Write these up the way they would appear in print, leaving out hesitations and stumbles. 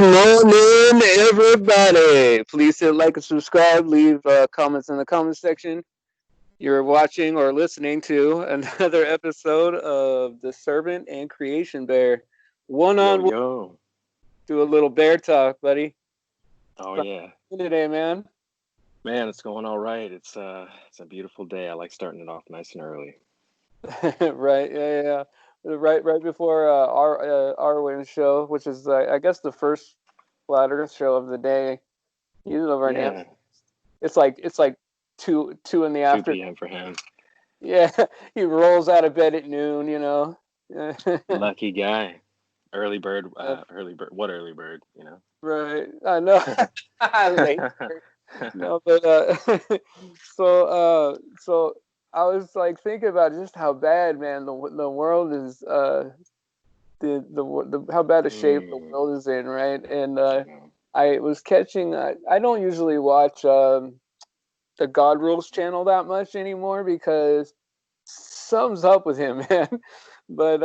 Good morning, everybody. Please hit like and subscribe. Leave comments in the comment section. You're watching or listening to another episode of The Servant and Creation Bear. One Yo, on one. yo. Do a little bear talk, buddy. Oh How yeah. you today, man. Man, it's going all right. It's a beautiful day. I like starting it off nice and early. Right? Yeah. Right before our Arwen show, which is I guess the first flat Earth show of the day. You live right now. Yeah. It's like two in the 2 afternoon. p.m. for him. Yeah, he rolls out of bed at noon, Lucky guy. Uh, Early bird. What early bird, right. I know. Late. No, but so I was like thinking about just how bad, man, the world is the how bad a shape the Mm, world is in, right? And I know. I was catching. I don't usually watch the God Rules channel that much anymore because something's up with him, man. But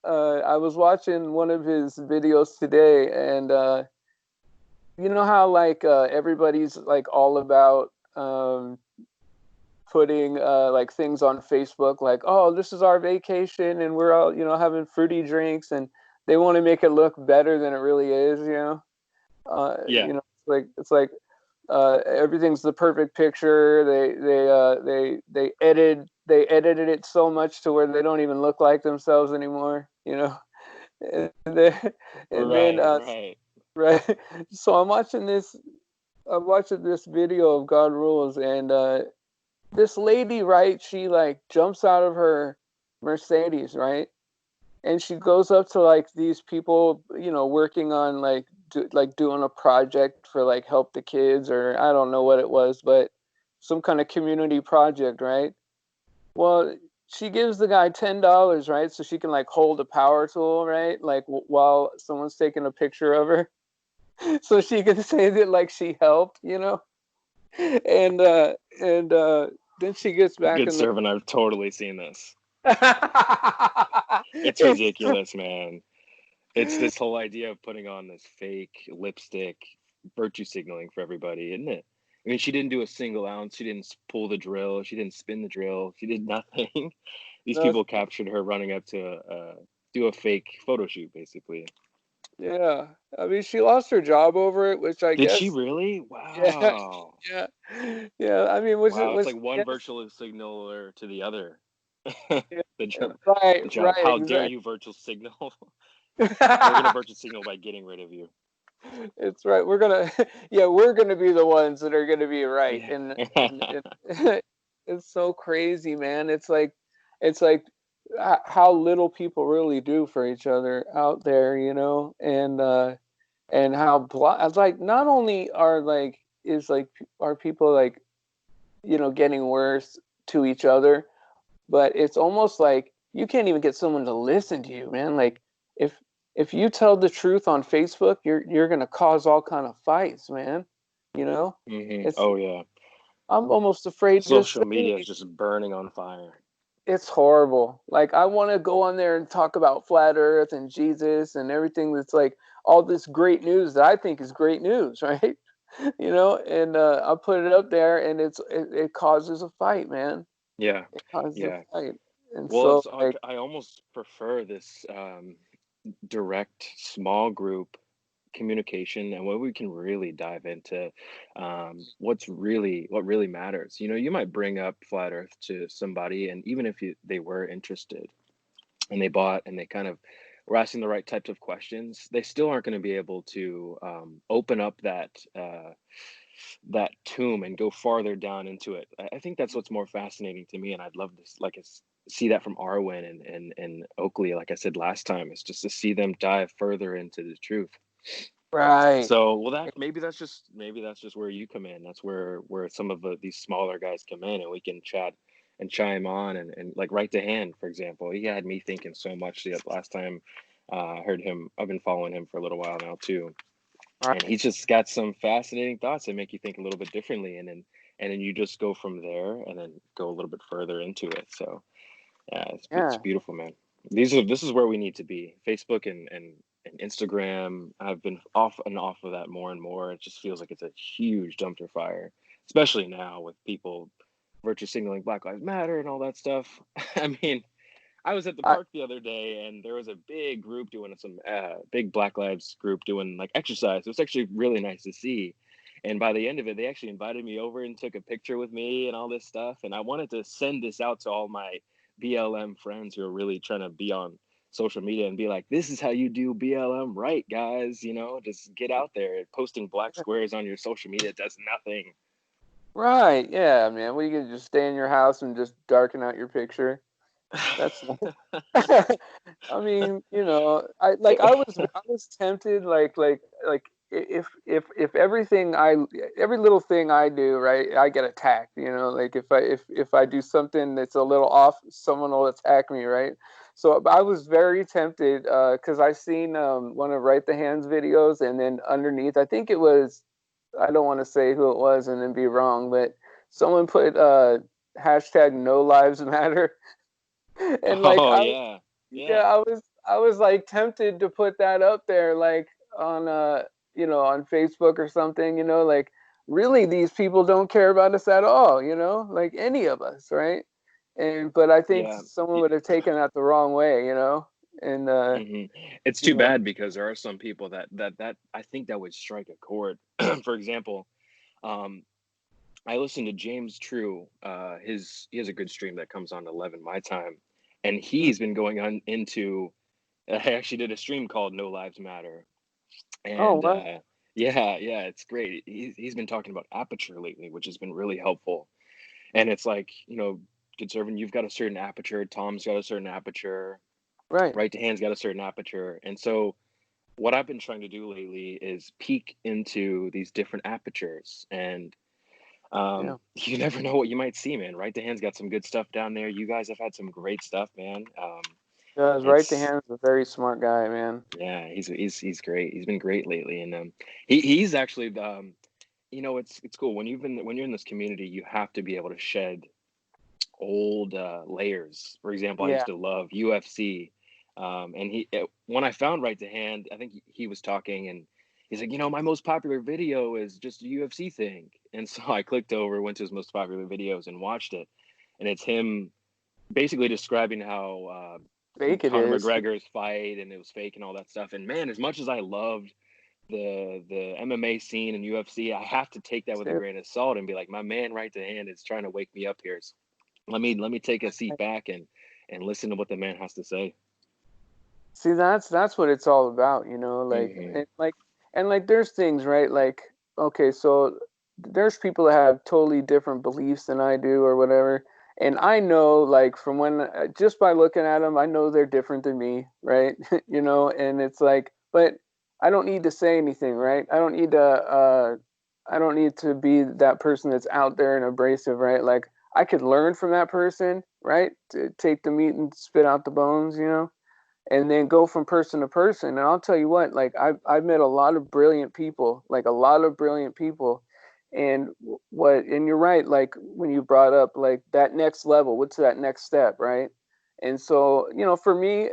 I was watching one of his videos today, and you know how like everybody's like all about putting like things on Facebook, like, oh, this is our vacation, and we're all having fruity drinks, and they want to make it look better than it really is, Yeah. it's like everything's the perfect picture. They edited it so much to where they don't even look like themselves anymore. And then Right, right. right. So I'm watching this video of God Rules, and this lady, right? She like jumps out of her Mercedes, right? And she goes up to like these people, working on like doing a project for like help the kids, or I don't know what it was, but some kind of community project, right? Well, she gives the guy $10, right, so she can like hold a power tool, right, like while someone's taking a picture of her, so she can say that like she helped, and then she gets back Good in the. servant. I've totally seen this. It's It's ridiculous, man. It's this whole idea of putting on this fake lipstick, virtue signaling for everybody, isn't it? I mean, she didn't do a single ounce. She didn't pull the drill. She didn't spin the drill. She did nothing. These no, people captured her running up to do a fake photo shoot, basically. yeah, I mean, she lost her job over it, which I Did she guess, really? yeah, Wow. yeah, yeah. I mean, which Wow. It's which like I one guess, virtual signaler to the other. yeah, The job. right, The job. right, How dare exactly. you virtual signal? We're gonna virtual signal by getting rid of you. It's right. Yeah, we're gonna be the ones that are gonna be right, Yeah. and it's so crazy, man. It's like how little people really do for each other out there, and how it's like not only are people like getting worse to each other, but it's almost like you can't even get someone to listen to you, man. Like if if you tell the truth on Facebook, you're gonna cause all kind of fights, man. You know, it's Oh yeah. I'm almost afraid just Social saying media is it. just burning on fire. It's horrible. Like I want to go on there and talk about flat Earth and Jesus and everything that's like all this great news that I think is great news, right? And I put it up there, and it causes a fight, man. Yeah, It causes a yeah. fight, and Well, so it's like, I almost prefer this direct small group communication and where we can really dive into what really matters. You might bring up flat Earth to somebody, and even if they were interested and they bought and they kind of were asking the right types of questions, they still aren't going to be able to open up that tomb and go farther down into it. I think that's what's more fascinating to me, and I'd love to see that from Arwen and Oakley. Like I said last time, is just to see them dive further into the truth. right. So, well, that maybe that's just where you come in. That's where some of these smaller guys come in, and we can chat and chime on and like right to hand, for example. He had me thinking so much the last time I heard him. I've been following him for a little while now too, and Right. he's just got some fascinating thoughts that make you think a little bit differently, and then you just go from there and then go a little bit further into it. So yeah, it's Yeah. beautiful, man. This is where we need to be. Facebook and and Instagram. I've been off and off of that more and more. It just feels like it's a huge dumpster fire, especially now with people virtue signaling Black Lives Matter and all that stuff. I mean, I was at the I park the other day and there was a big group doing some big Black Lives group doing like exercise. It was actually really nice to see. And by the end of it, they actually invited me over and took a picture with me and all this stuff. And I wanted to send this out to all my BLM friends who are really trying to be on social media and be like, this is how you do BLM right, guys. You know, just get out there. Posting black squares on your social media does nothing. Right, yeah, man. We can just stay in your house and just darken out your picture. That's I mean, I was tempted if everything every little thing I do, right, I get attacked, like if I do something that's a little off, someone will attack me, right? So I was very tempted because I seen one of Right the Hands videos, and then underneath, I think it was, I don't want to say who it was and then be wrong, but someone put hashtag No Lives Matter. And like Oh yeah, yeah, yeah, I was like tempted to put that up there, like on on Facebook or something, like really these people don't care about us at all, like any of us, right? And but I think yeah. someone would have taken that the wrong way, and Hmm. It's you too know bad because there are some people that I think that would strike a chord. For example, um, I listened to James True. He has a good stream that comes on 11 my time, and he's been going on into. I actually did a stream called No Lives Matter, oh and what yeah, yeah, it's great. He's been talking about aperture lately, which has been really helpful. And it's like, conserving, you've got a certain aperture. Tom's got a certain aperture. right, Right to hand's got a certain aperture, and so what I've been trying to do lately is peek into these different apertures, and yeah. you never know what you might see, man. Right to hand's got some good stuff down there. You guys have had some great stuff, man. Does Right the It's Hand is a very smart guy, man. Yeah, he's great. He's been great lately, and he's actually it's cool when when you're in this community, you have to be able to shed old layers. For example, I Yeah, used to love UFC, and when I found Right to Hand, I think he was talking, and he's like, my most popular video is just a UFC thing, and so I clicked over, went to his most popular videos, and watched it, and it's him basically describing how fake it Conor is. McGregor's fight and it was fake and all that stuff. And man, as much as I loved the MMA scene and UFC, I have to take that with a grain of salt and be like, my man Right to Hand is trying to wake me up here. So let me take a seat back and listen to what the man has to say. See, that's what it's all about, like Hmm. and like there's things, right? Like, okay, so there's people that have totally different beliefs than I do or whatever. And I know, like, from when just by looking at them, I know they're different than me, right? And it's like, but I don't need to say anything, right? I don't need to be that person that's out there and abrasive, right? Like, I could learn from that person, right? To take the meat and spit out the bones, and then go from person to person. And I'll tell you what, like I've met a lot of brilliant people, like a lot of brilliant people. And and you're right, like when you brought up like that next level, what's that next step, right? And so, for me,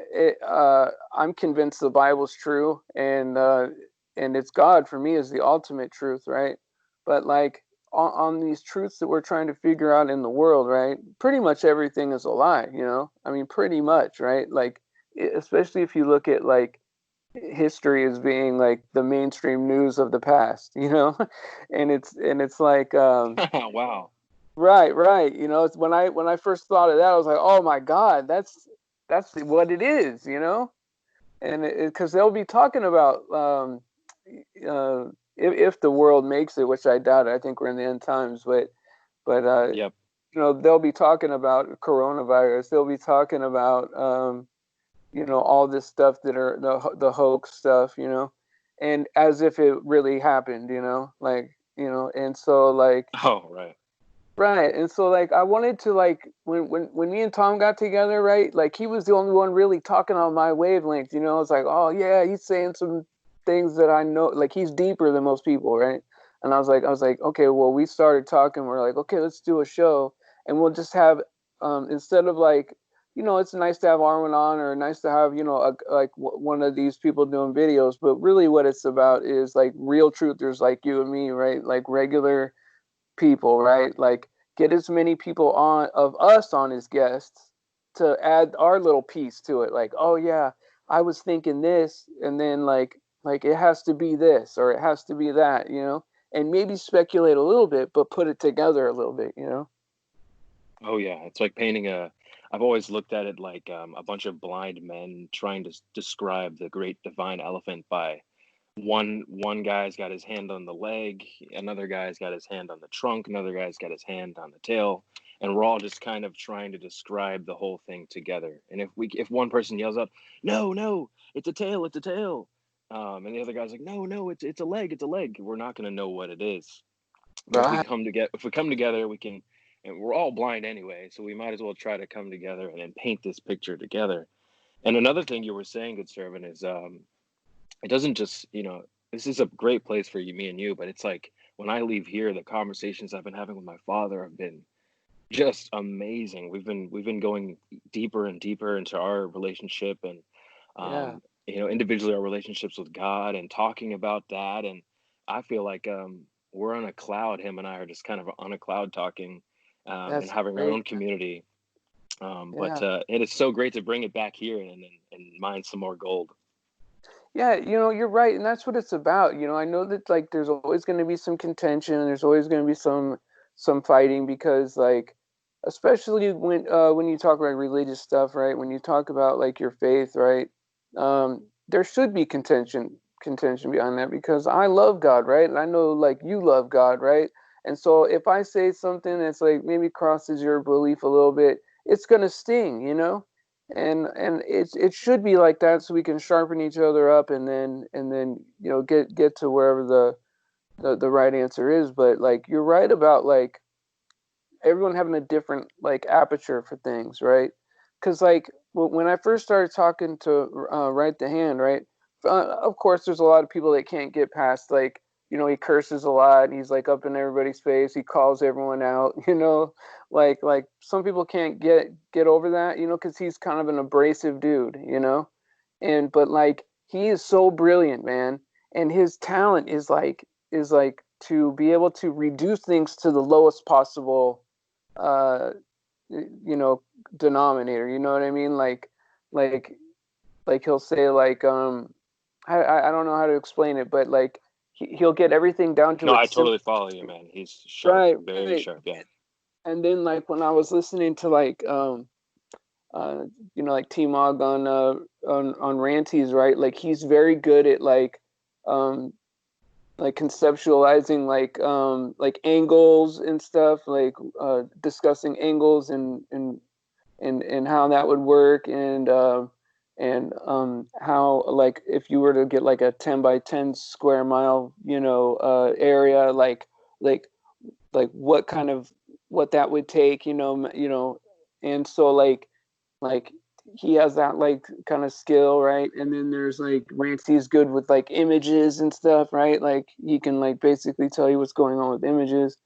I'm convinced the Bible's true, and it's God for me is the ultimate truth, right? But like on these truths that we're trying to figure out in the world, right? Pretty much everything is a lie, I mean, pretty much, right? Like especially if you look at like history as being like the mainstream news of the past, and it's like Wow. right, it's when I first thought of that, I was like, oh my god, that's what it is, and because they'll be talking about uh if the world makes it, which I doubt. I think we're in the end times, but Yep. they'll be talking about coronavirus, they'll be talking about all this stuff that are the hoax stuff, and as if it really happened, like, and so like, Oh, right. right, and so like I wanted to like when me and Tom got together, right, like he was the only one really talking on my wavelength, it's like, oh yeah, he's saying some things that I know, like he's deeper than most people, right? And I was like, okay, well, we started talking, we're like, okay, let's do a show, and we'll just have instead of like it's nice to have Arwen on, or nice to have, one of these people doing videos. But really, what it's about is like real truthers like you and me, right? Like regular people, right? Like get as many people on of us on as guests to add our little piece to it. Like, oh yeah, I was thinking this, and then like it has to be this or it has to be that, and maybe speculate a little bit, but put it together a little bit. Oh yeah, it's like painting a. I've always looked at it like a bunch of blind men trying to describe the great divine elephant by one guy's got his hand on the leg, another guy's got his hand on the trunk, another guy's got his hand on the tail, and we're all just kind of trying to describe the whole thing together. And if one person yells out, "No, no, it's a tail, it's a tail," and the other guy's like, "No, no, it's a leg, it's a leg," we're not going to know what it is. But Right. if we come together, we can, and we're all blind anyway, so we might as well try to come together and then paint this picture together. And another thing you were saying, good servant, is it doesn't just, this is a great place for you, me and you, but it's like when I leave here, the conversations I've been having with my father have been just amazing. We've been going deeper and deeper into our relationship, and Yeah. individually our relationships with God, and talking about that. And I feel like we're on a cloud. Him and I are just kind of on a cloud talking, and That's having our great. own community. But Yeah. it is so great to bring it back here and mine some more gold. Yeah, you're right, and that's what it's about. I know that like there's always going to be some contention, and there's always going to be some fighting because like especially when you talk about religious stuff, right? When you talk about like your faith, right? There should be contention behind that because I love God, right? And I know like you love God, right? And so if I say something that's like maybe crosses your belief a little bit, it's going to sting. And it should be like that so we can sharpen each other up and then get to wherever the right answer is. But like you're right about like everyone having a different like aperture for things, right? Because like when I first started talking to Right the Hand, right? Of course, there's a lot of people that can't get past like he curses a lot. He's like up in everybody's face. He calls everyone out. Like some people can't get over that. Because he's kind of an abrasive dude. And but like he is so brilliant, man, and his talent is like to be able to reduce things to the lowest possible uh you know denominator. You know what I mean? Like like he'll say like I don't know how to explain it, but like he'll get everything down to No, I its simple. totally follow you, man. He's sharp, Right, very right. sharp. Yeah. And then like when I was listening to like uh like T-Mog on Ranties, right? Like he's very good at um like conceptualizing like angles and stuff, like discussing angles and how that would work, and how like if you were to get like a 10 by 10 square mile area, like what kind of what that would take, and so like he has that like kind of skill, right? And then there's like Rancy's good with like images and stuff, right? Like he can like basically tell you what's going on with images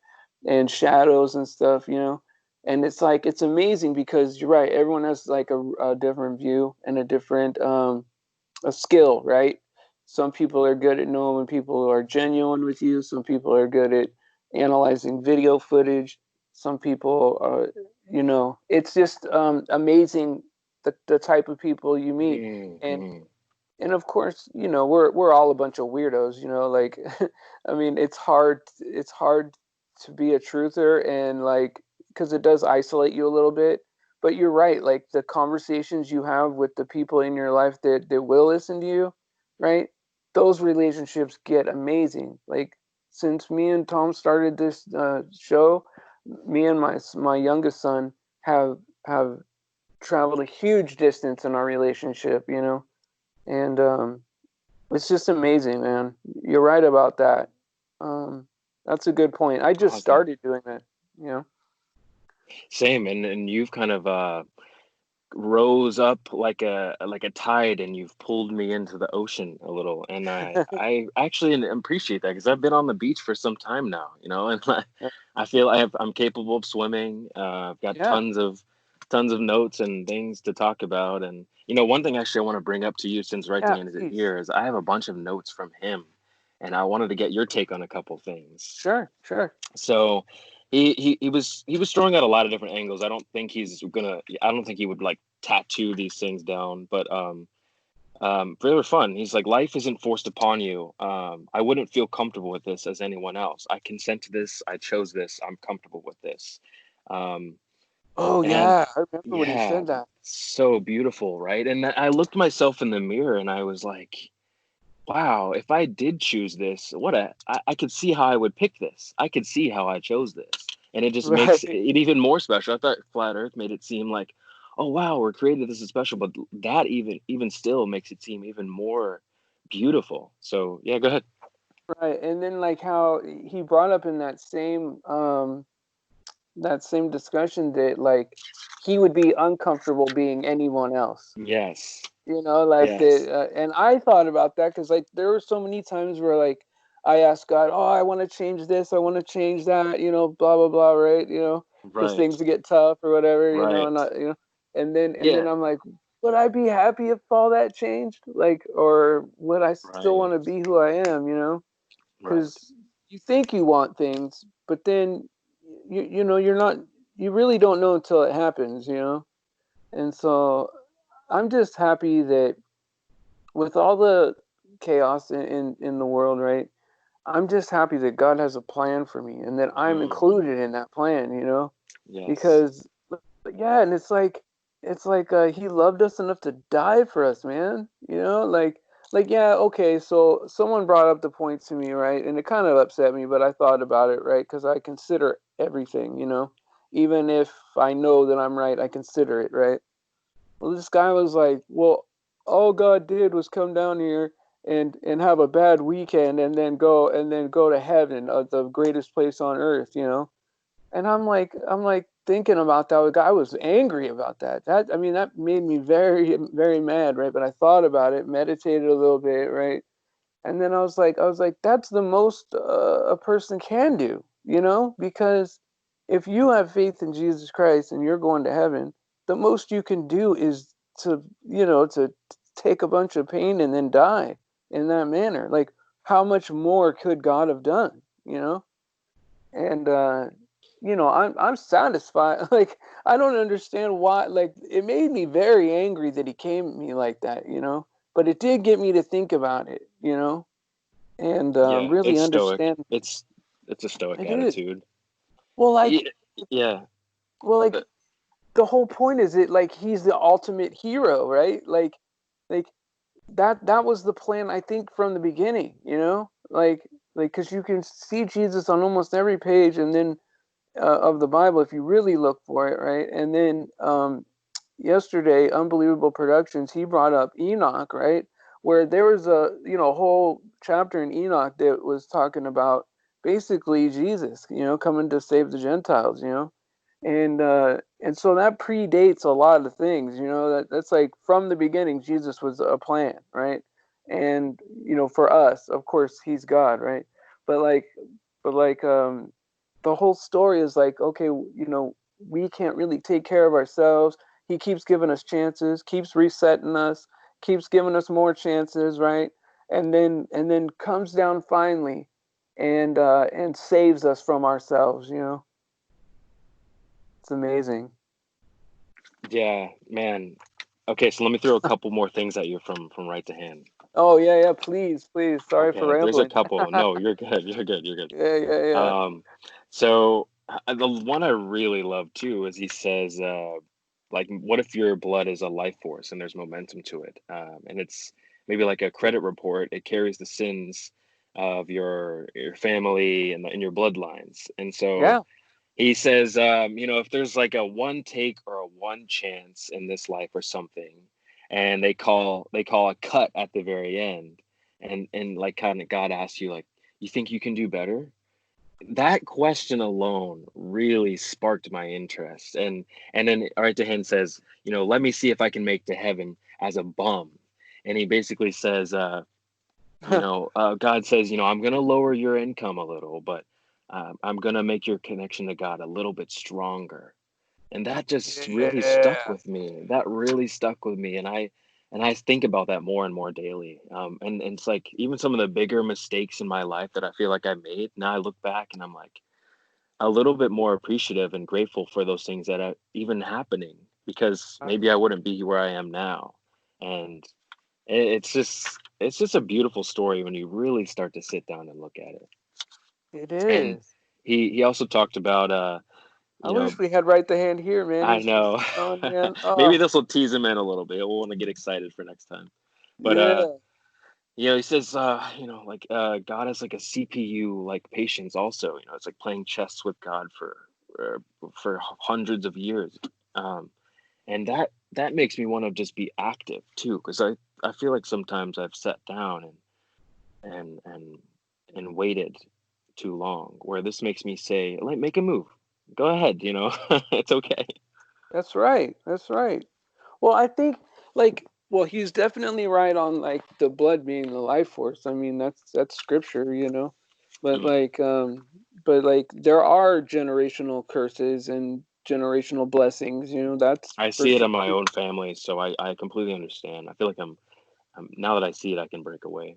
and shadows and stuff. And it's like it's amazing because you're right, everyone has like a different view and a different a skill, right? Some people are good at knowing when people are genuine with you. Some people are good at analyzing video footage. Some people are, it's just amazing the type of people you meet. And Mm-hmm. and of course, we're all a bunch of weirdos, like I mean, it's hard to be a truther and like because it does isolate you a little bit. But you're right, like the conversations you have with the people in your life that will listen to you, right? Those relationships get amazing. Like since me and Tom started this show, me and my youngest son have traveled a huge distance in our relationship. And it's just amazing, man. You're right about that. Um, that's a good point. I just Awesome. started doing that. You know. Same, and you've kind of rose up like a tide, and you've pulled me into the ocean a little. And I actually appreciate that because I've been on the beach for some time now, and I feel I'm capable of swimming. I've got Yeah. tons of notes and things to talk about. And one thing actually I want to bring up to you, since Right to Yeah, Hand isn't please. here, is I have a bunch of notes from him, and I wanted to get your take on a couple things. Sure, sure. So he was throwing out a lot of different angles. I don't think he would like tattoo these things down, but they were fun. He's like, life isn't forced upon you. I wouldn't feel comfortable with this as anyone else. I consent to this. I chose this. I'm comfortable with this. Um, Oh and yeah, I remember when he yeah, said that. so beautiful, right? And I looked myself in the mirror and I was like, wow, if I did choose this, I could see how I would pick this. I could see how I chose this. And it just makes Right, it even more special. I thought Flat Earth made it seem like, oh wow, we're created, this is special, but that even still makes it seem even more beautiful. So yeah, go ahead. right. And then like how he brought up in that same discussion that like he would be uncomfortable being anyone else. Yes. Like Yes. that. And I thought about that because like there were so many times where like I asked God, oh, I want to change this, I want to change that, blah blah blah, right? Because Right. things get tough or whatever, Right. and and then Yeah. I'm like, would I be happy if all that changed? Like, or would I still Right. want to be who I am? Right. Because you think you want things, but then you're not. You really don't know until it happens. And so I'm just happy that with all the chaos in the world, right? I'm just happy that God has a plan for me and that I'm Hmm. included in that plan. Yes. Because yeah, and it's like he loved us enough to die for us, man. Like yeah, okay, so someone brought up the point to me, right? And it kind of upset me, but I thought about it, right? Because I consider everything. Even if I know that I'm right, I consider it, right? Well, this guy was like, well, all God did was come down here and have a bad weekend and then go to heaven, the greatest place on earth. And I'm like thinking about that. The guy was angry about that. That made me very, very mad, right? But I thought about it, meditated a little bit, right? And then I was like, that's the most a person can do, because if you have faith in Jesus Christ and you're going to heaven, the most you can do is to take a bunch of pain and then die in that manner. Like, how much more could God have done? And I'm satisfied. Like, I don't understand why. Like, it made me very angry that he came at me like that. But it did get me to think about it. And Yeah, really it's stoic. understand. It's a stoic It is. attitude. Well, Yeah. like, Yeah. well, like Uh, the whole point is it like he's the ultimate hero, right? Like that was the plan, I think, from the beginning. Like because you can see Jesus on almost every page, and then of the Bible if you really look for it, right? And then yesterday, Unbelievable Productions, he brought up Enoch, right? Where there was a whole chapter in Enoch that was talking about basically Jesus, coming to save the Gentiles. And so that predates a lot of things. That's like from the beginning, Jesus was a plan, right? And for us, of course, he's God, right? But like, but like, the whole story is like, okay, we can't really take care of ourselves. He keeps giving us chances, keeps resetting us, keeps giving us more chances, right? And then comes down finally and saves us from ourselves. It's amazing. yeah, man. Okay, so let me throw a couple more things at you from Right to Hand. Oh yeah, yeah, please, please. Sorry for Okay, there's a rambling. couple. No, you're good. You're good. You're good. Yeah, yeah, yeah. Um, so the one I really love too is he says, like, what if your blood is a life force and there's momentum to it, and it's maybe like a credit report. It carries the sins of your family and your bloodlines, and so Yeah. he says, if there's like a one take or a one chance in this life or something, and they call a cut at the very end, and like kind of God asks you like, you think you can do better? That question alone really sparked my interest, and then Right to Hand says, let me see if I can make to heaven as a bum, and he basically says, God says, I'm going to lower your income a little, but I'm going to make your connection to God a little bit stronger. And that just really stuck Yeah. with me. That really stuck with me, and I think about that more and more daily. And it's like even some of the bigger mistakes in my life that I feel like I made. Now I look back and I'm like a little bit more appreciative and grateful for those things that are even happening because maybe I wouldn't be where I am now. And it's just a beautiful story when you really start to sit down and look at it. It And is. he also talked about I you know, wish we had Right the Hand here, man. I He's just know. going, man. Maybe Oh, this will tease him in a little bit. We'll want to get excited for next time. But yeah. he says, like God is like a CPU, like patience. Also, it's like playing chess with God uh, for hundreds of years, and that makes me want to just be active too, because I feel like sometimes I've sat down and and and waited too long. Where this makes me say, like, make a move. Go ahead. It's okay. That's right. That's right. Well, I think well, he's definitely right on like the blood being the life force. I mean, that's scripture, you know. But Mm. like there are generational curses and generational blessings, you know, that's I for see it sure. in my own family, so I completely understand. I feel like now that I see it, I can break away.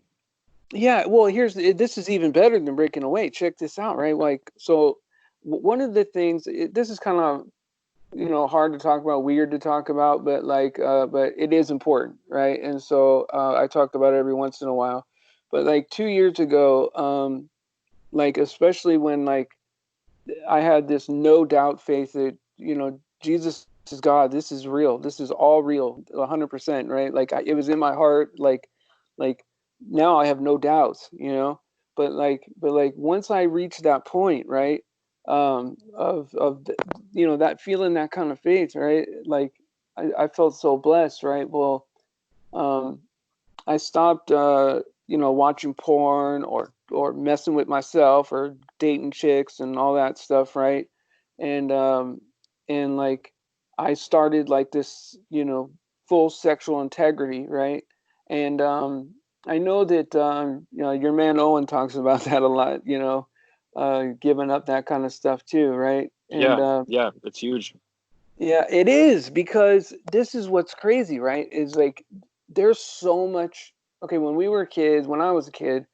Yeah, well, this is even better than breaking away. Check this out, right? Like, so one of the things, this is kind of, you know, hard to talk about, weird to talk about, but but it is important, right? And so I talk about it every once in a while. But like 2 years ago, like especially when like I had this no doubt faith that, you know, Jesus is God. This is real. This is all real, 100%, right? Like it was in my heart. Like now I have no doubts, you know. But like once I reached that point, right, you know, that feeling, that kind of faith, right? Like I felt so blessed, right? Well, um, I stopped, you know, watching porn or messing with myself or dating chicks and all that stuff, right? And like I started like this, you know, full sexual integrity, right? And I know that you know, your man Owen talks about that a lot, you know, giving up that kind of stuff too, right? And Yeah, yeah, it's huge. yeah, it is because this is what's crazy, right? Is like there's so much. Okay, when we were kids, when I was a kid,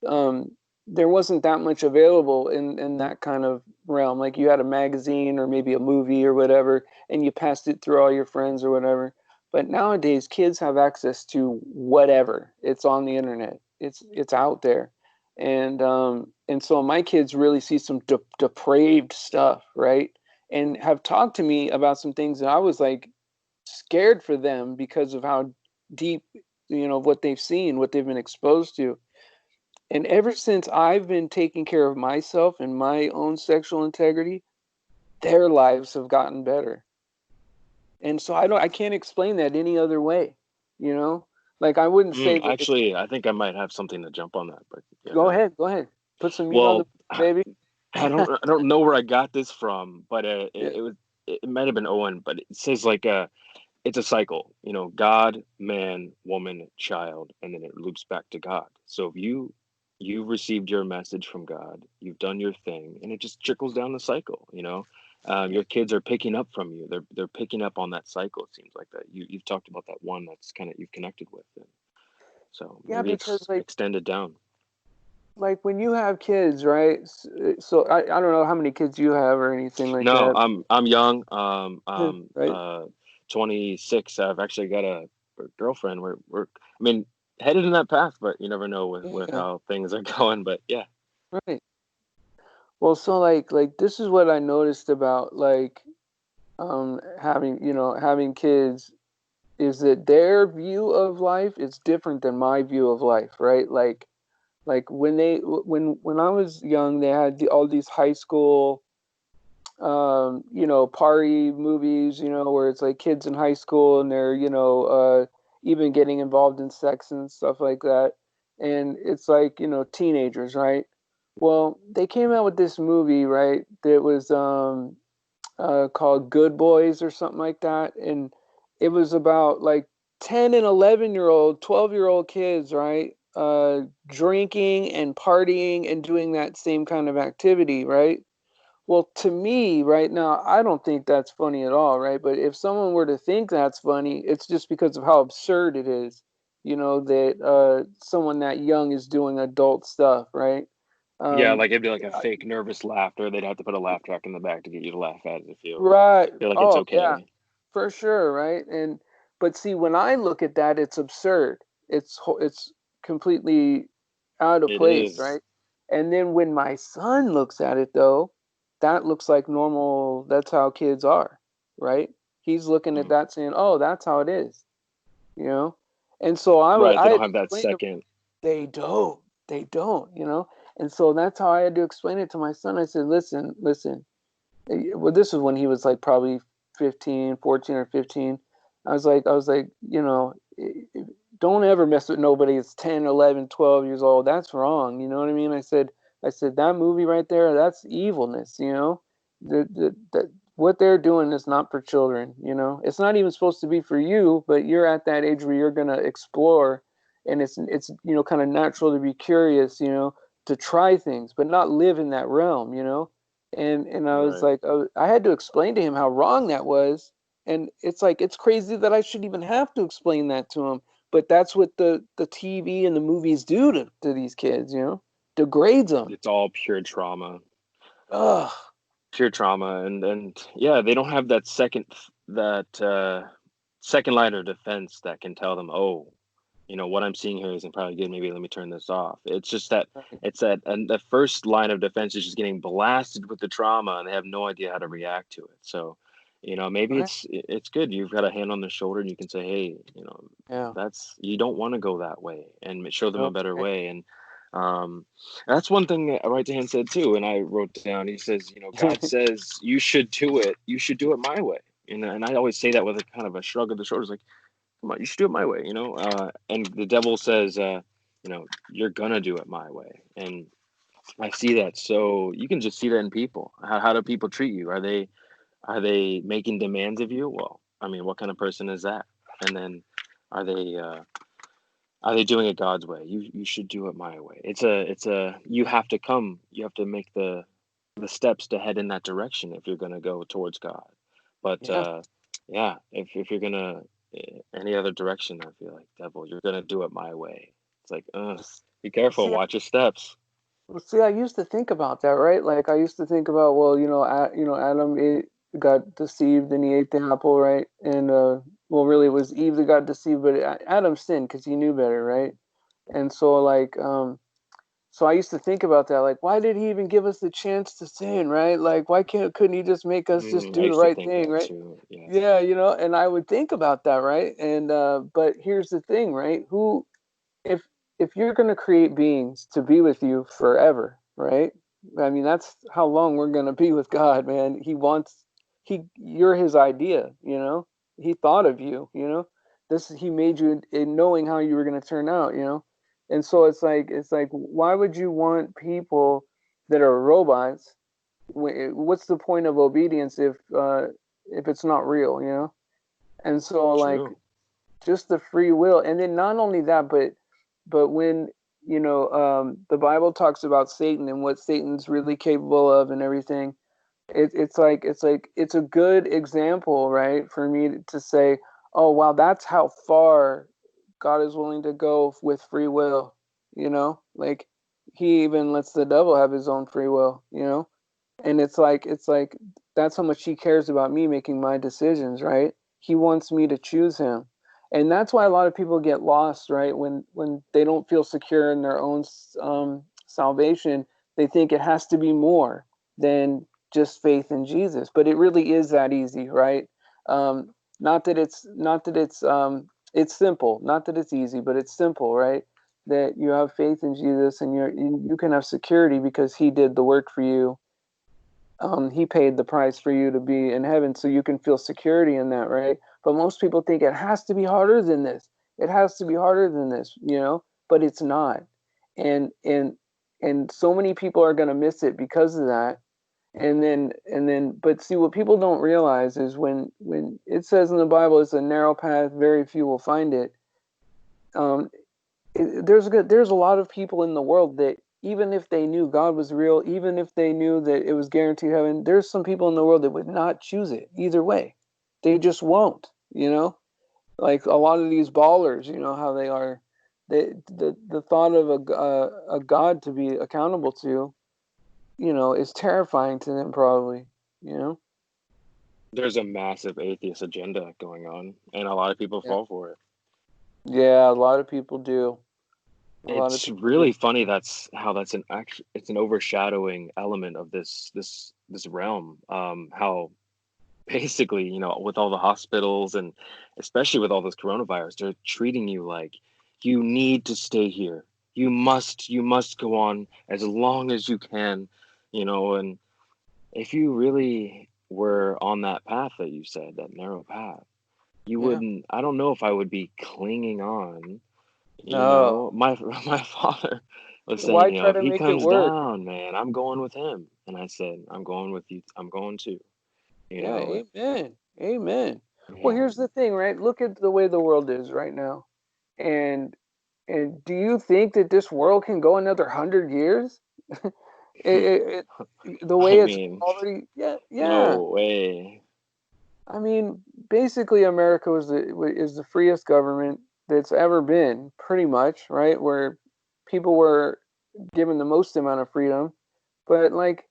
um, there wasn't that much available in that kind of realm. Like you had a magazine or maybe a movie or whatever, and you passed it through all your friends or whatever. But nowadays, kids have access to whatever. It's on the internet. It's out there, and so my kids really see some depraved stuff, right? And have talked to me about some things that I was like scared for them because of how deep, you know, what they've seen, what they've been exposed to. And ever since I've been taking care of myself and my own sexual integrity, their lives have gotten better. And so I can't explain that any other way, you know? Like I wouldn't say that it's Actually, I think I might have something to jump on that, but go ahead. Put some meat on the well, baby. I don't know where I got this from, but Yeah. it might have been Owen, but it says like it's a cycle, God, man, woman, child, and then it loops back to God. So if you've received your message from God, you've done your thing, and it just trickles down the cycle. Yeah. Your kids are picking up from you. They're picking up on that cycle. It seems like that you've talked about that one that's kind of you've connected with, and so Yeah, maybe because it's extended down. like when you have kids, right? So I don't know how many kids you have or anything like No, that. I'm young. Right? 26. I've actually got a girlfriend. We're I mean headed in that path, but you never know with Yeah. how things are going. But yeah. Right. Well, so like this is what I noticed about like having, you know, having kids is that their view of life is different than my view of life, right? Like when I was young, they had all these high school you know, party movies, you know, where it's like kids in high school and they're, you know, even getting involved in sex and stuff like that. And it's like, you know, teenagers, right? Well, they came out with this movie, right? That was called Good Boys or something like that. And it was about like 10 and 11-year-old, 12-year-old kids, right? Drinking and partying and doing that same kind of activity, right? Well, to me, right now, I don't think that's funny at all, right? But if someone were to think that's funny, it's just because of how absurd it is, that someone that young is doing adult stuff, right? Yeah, Um, like it'd be like a fake nervous laughter. They'd have to put a laugh track in the back to get you to laugh at it to right. feel like it's Oh, yeah, okay. for sure, right? But see, when I look at that, it's absurd. It's completely out of It place, is. right? And then when my son looks at it, though, that looks like normal. That's how kids are, right? He's looking at Mm. that saying, "Oh, that's how it is," you know. And so Right. They I don't had to have that explain to second. they don't. And so that's how I had to explain it to my son. I said, "Listen, listen." Well, this was when he was like probably 15, 14 or 15. I was like, don't ever mess with nobody that's 10, 11, 12 years old. That's wrong. You know what I mean? I said that movie right there, that's evilness, what they're doing is not for children. It's not even supposed to be for you, but you're at that age where you're going to explore, and it's kind of natural to be curious, to try things, but not live in that realm. And I was Right. like, I had to explain to him how wrong that was. And it's like, it's crazy that I should even have to explain that to him. But that's what the TV and the movies do to these kids, degrades them. It's all pure trauma. Ugh. Pure trauma, and yeah, they don't have that second line of defense that can tell them, oh, what I'm seeing here isn't probably good. Maybe let me turn this off. It's just that Right. it's that and the first line of defense is just getting blasted with the trauma, and they have no idea how to react to it. So, maybe Right. it's good. You've got a hand on their shoulder, and you can say, hey, Yeah. that's you don't want to go that way, and show them a No. better Right. way. And that's one thing that Right to Hand said too, and I wrote down. He says, God says you should do it. You should do it my way. And I always say that with a kind of a shrug of the shoulders, like, come on, you should do it my way. And the devil says, you're gonna do it my way. And I see that. So you can just see that in people. How do people treat you? Are they making demands of you? Well, I mean, what kind of person is that? And then are they uh, are they doing it God's way? You should do it my way. It's a you have to come. You have to make the steps to head in that direction if you're gonna go towards God. But Yeah. yeah, if you're gonna any other direction, I feel like, devil, you're gonna do it my way. It's like, be careful, See, watch your steps. well, see, I used to think about that, right? Like I used to think about, well, Adam got deceived and he ate the apple, right? And well, really, it was Eve that got deceived, but Adam sinned because he knew better, right? And so, like, so I used to think about that, like, why did he even give us the chance to sin, right? Like, why couldn't he just make us just I do the used to right think thing, that right? too. Yes. Yeah, and I would think about that, right? And but here's the thing, right? If if you're going to create beings to be with you forever, right? I mean, that's how long we're going to be with God, man. You're his idea. He thought of you. He made you in knowing how you were going to turn out. And so it's like why would you want people that are robots? What's the point of obedience if it's not real? And so like True. just the free will, and then not only that, but when the Bible talks about Satan and what Satan's really capable of and everything, it's a good example, right, for me to say, oh wow, that's how far God is willing to go with free will. Like he even lets the devil have his own free will. And it's like that's how much he cares about me making my decisions, right? He wants me to choose him. And that's why a lot of people get lost, right? When they don't feel secure in their own salvation, they think it has to be more than just faith in Jesus. But it really is that easy, right? Not that it's simple, not that it's easy, but it's simple, right? That you have faith in Jesus and you can have security because he did the work for you. He paid the price for you to be in heaven, so you can feel security in that, right? But most people think it has to be harder than this. It has to be harder than this, but it's not. And so many people are going to miss it because of that. But see, what people don't realize is when it says in the Bible it's a narrow path, very few will find it. Um, there's a lot of people in the world that even if they knew God was real, even if they knew that it was guaranteed heaven, there's some people in the world that would not choose it either way. They just won't, you know? Like a lot of these ballers, you know how they are. The thought of a God to be accountable to, you know, is terrifying to them probably, you know? There's a massive atheist agenda going on, and a lot of people Yeah. fall for it. Yeah, a lot of people do. A lot of It's people do. really funny that's an act it's an overshadowing element of this realm. How basically, with all the hospitals and especially with all this coronavirus, they're treating you like you need to stay here. You must go on as long as you can, and if you really were on that path that you said, that narrow path, you Yeah. wouldn't I don't know if I would be clinging on. No. My my father was saying, Why try if to he make it comes work? down, man, I'm going with him. And I said, I'm going with you. I'm going too. You Yeah, know, amen. Amen. Well, yeah. here's the thing, right? Look at the way the world is right now. And and do you think that this world can go another 100 years? The I way it's mean, already, yeah, yeah. no way. I mean, basically, America is the freest government that's ever been, pretty much, right? Where people were given the most amount of freedom, but like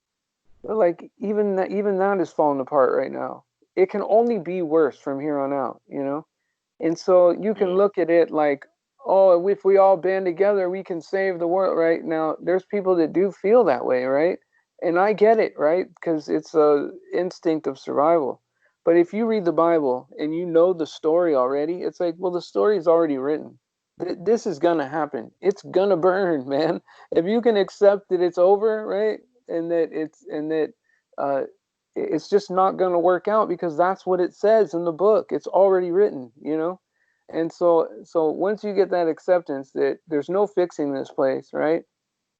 even that is falling apart right now. It can only be worse from here on out, you know. And so you can Mm, look at it like, oh, if we all band together, we can save the world. Right now, there's people that do feel that way, right? And I get it, right? Because it's a instinct of survival. But if you read the Bible and you know the story already, it's like, well, the story is already written. This is gonna happen. It's gonna burn, man. If you can accept that it's over, right, and that uh, it's just not going to work out because that's what it says in the book. It's already written, you know? And so once you get that acceptance that there's no fixing this place, right?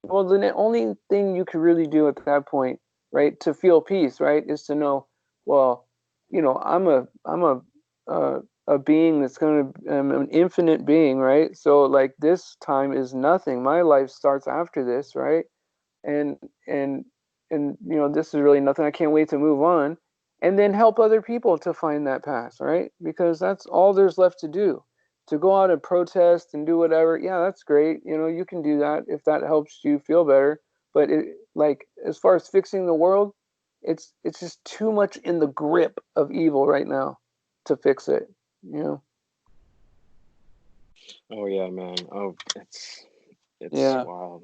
Well, then the only thing you could really do at that point, right, to feel peace, right, is to know, well, you know, I'm a being that's going to I'm an infinite being, right? So like this time is nothing. My life starts after this, right? and and and you know, this is really nothing. I can't wait to move on and then help other people to find that path, right? Because that's all there's left to do. To go out and protest and do whatever, yeah, that's great. You know, you can do that if that helps you feel better. But like as far as fixing the world, it's just too much in the grip of evil right now to fix it, you know. oh yeah, man. Oh, it's Yeah, wild.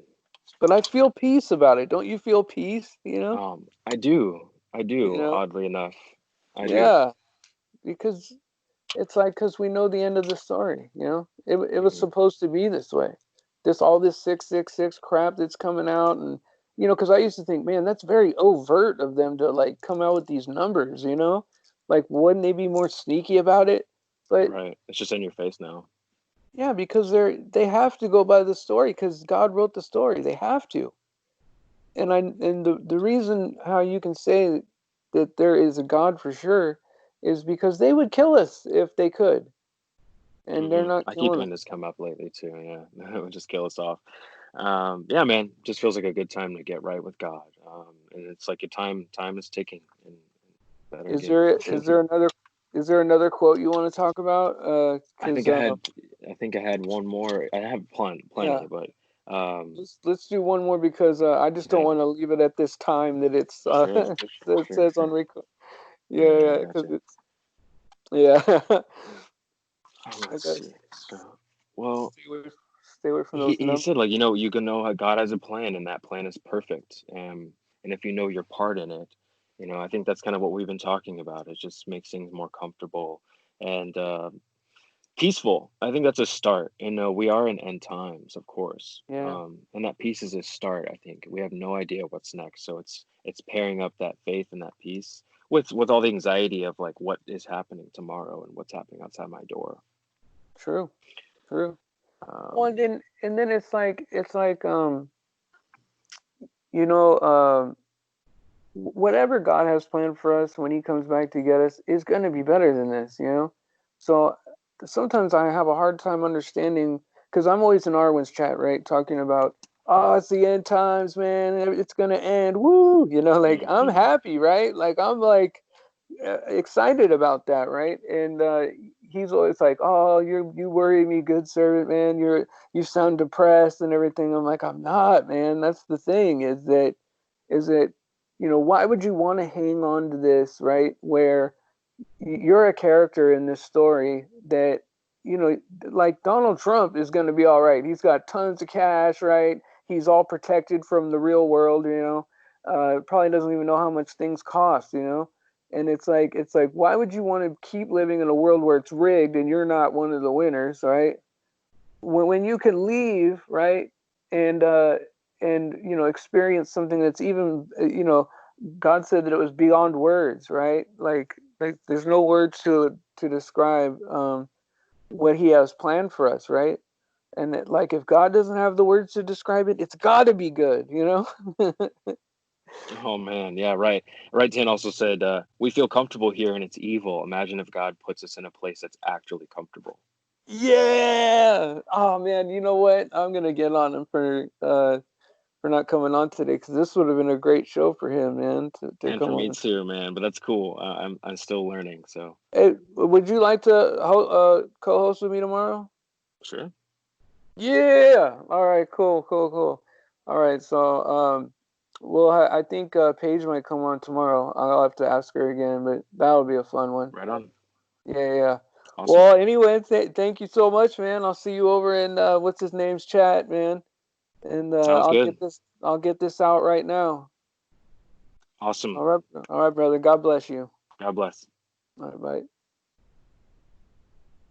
but I feel peace about it. Don't you feel peace, you know? I do. I You do, know, oddly enough. I do. yeah, because it's like because we know the end of the story. You know, it was Hmm. supposed to be this way. This 666 crap that's coming out, and you know, because I used to think, man, that's very overt of them to like come out with these numbers. You know, like wouldn't they be more sneaky about it? But Right. It's just in your face now. yeah, because they have to go by the story because God wrote the story. They have to. And the reason how you can say that there is a God for sure is because they would kill us if they could, and they're not I keep killing hearing us. this come up lately too. Yeah, it would just kill us off. Yeah, man, just feels like a good time to get right with God. And it's like your time is ticking, and better Is get. there another quote you want to talk about? I Because think I had, I think I had one more. I have yeah, plenty, but let's do one more because I just don't yeah, want to leave it at this time that it's sure, that it says on sure. record. Yeah, Yeah, yeah, I because gotcha. it's yeah. I Let's got see. So, well, stay away from he those he numbers. said, like, you can know how God has a plan, and that plan is perfect. And if you know your part in it, I think that's kind of what we've been talking about. It just makes things more comfortable and peaceful. I think that's a start. We are in end times, of course. Yeah, And that peace is a start. I think we have no idea what's next, so it's pairing up that faith and that peace with all the anxiety of like what is happening tomorrow and what's happening outside my door. true, true. Well, Um, and then it's like you know, whatever God has planned for us when He comes back to get us is going to be better than this, you know? So sometimes I have a hard time understanding because I'm always in Arwen's chat, right? Talking about, oh, it's the end times, man. It's gonna end. Woo! Like I'm Hmm. happy, right? Like I'm like excited about that, right? And he's always like, "Oh, you worry me, good servant, man. You sound depressed and everything." I'm like, "I'm not, man. That's the thing. Is that why would you want to hang on to this, right? Where you're a character in this story that you know like Donald Trump is going to be all right. He's got tons of cash, right? He's all protected from the real world, probably doesn't even know how much things cost, and it's like why would you want to keep living in a world where it's rigged and you're not one of the winners, right? When you can leave, right? And experience something that's even God said that it was beyond words, right? Like there's no words to describe what He has planned for us, right? And like if God doesn't have the words to describe it, it's got to be good, you know? Oh man, yeah, right. Right. 10 also said, "We feel comfortable here, and it's evil. Imagine if God puts us in a place that's actually comfortable." Yeah. Oh man, you know what? I'm gonna get on him for not coming on today because this would have been a great show for him, man, to And come for me on. too, man. But that's cool. I'm still learning, so Hey, would you like to co-host with me tomorrow? sure. Yeah. All right. Cool. Cool. Cool. All right. So, well, I think Paige might come on tomorrow. I'll have to ask her again, but that'll be a fun one. Right on. Yeah. Yeah. Awesome. Well, anyway, thank you so much, man. I'll see you over in what's his name's chat, man. And Sounds I'll good. get this out right now. Awesome. All right. All right, brother. God bless you. God bless. All right. Bye.